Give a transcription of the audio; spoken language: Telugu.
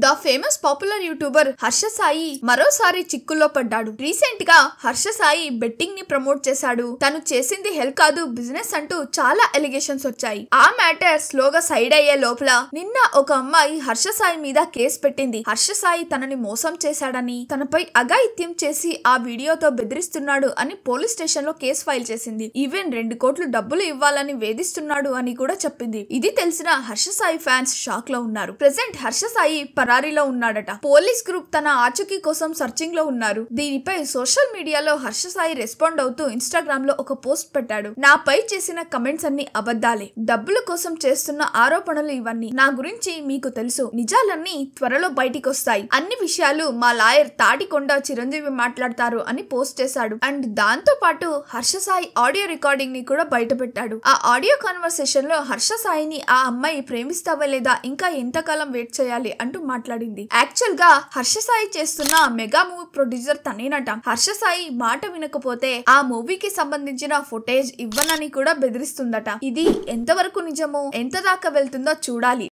The famous popular YouTuber Harsha Sai మరోసారి చిక్కుల్లో పడ్డాడు. రీసెంట్ గా హర్ష సాయి బెట్టింగ్ ని ప్రమోట్ చేశాడు. తను చేసింది హెల్త్ కాదు బిజినెస్ అంటూ చాలా ఎలిగేషన్స్ వచ్చాయి. ఆ మ్యాటర్ స్లోగా సైడ్ అయ్యే లోపల నిన్న ఒక అమ్మాయి హర్ష సాయి మీద కేసు పెట్టింది. హర్ష సాయి తనని మోసం చేశాడని, తనపై అఘాయిత్యం చేసి ఆ వీడియోతో బెదిరిస్తున్నాడు అని పోలీస్ స్టేషన్ లో కేసు ఫైల్ చేసింది. ఈవెన్ 2 కోట్లు డబ్బులు ఇవ్వాలని వేధిస్తున్నాడు అని కూడా చెప్పింది. ఇది తెలిసిన హర్ష సాయి ఫ్యాన్స్ షాక్ లో ఉన్నారు. ప్రెసెంట్ హర్ష సాయి పరారీలో ఉన్నాడట. పోలీస్ గ్రూప్ తన ఆచూకీ కోసం సర్చింగ్ లో ఉన్నారు. దీనిపై సోషల్ మీడియాలో హర్ష సాయి రెస్పాండ్ అవుతూ ఇన్స్టాగ్రామ్ లో ఒక పోస్ట్ పెట్టాడు. నాపై చేసిన కమెంట్స్ అన్ని అబద్ధాలే, డబ్బుల కోసం చేస్తున్న ఆరోపణలు ఇవన్నీ. నా గురించి మీకు తెలుసు, నిజాలన్నీ త్వరలో బయటికి వస్తాయి. అన్ని విషయాలు మా లాయర్ తాటికొండ చిరంజీవి మాట్లాడతారు అని పోస్ట్ చేశాడు. అండ్ దాంతో పాటు హర్ష సాయి ఆడియో రికార్డింగ్ ని కూడా బయట పెట్టాడు. ఆ ఆడియో కాన్వర్సేషన్ లో హర్ష సాయిని ఆ అమ్మాయి ప్రేమిస్తావా లేదా, ఇంకా ఎంతకాలం వెయిట్ చేయాలి అంటూ మాట్లాడింది. యాక్చువల్ గా హర్ష సాయి చేస్తున్న మెగా మూవీ ప్రొడ్యూసర్ తనేనట. హర్ష సాయి మాట వినకపోతే ఆ మూవీకి సంబంధించిన ఫుటేజ్ ఇవ్వనని కూడా బెదిరిస్తుందట. ఇది ఎంతవరకు నిజమో, ఎంత దాకా వెళ్తుందో చూడాలి.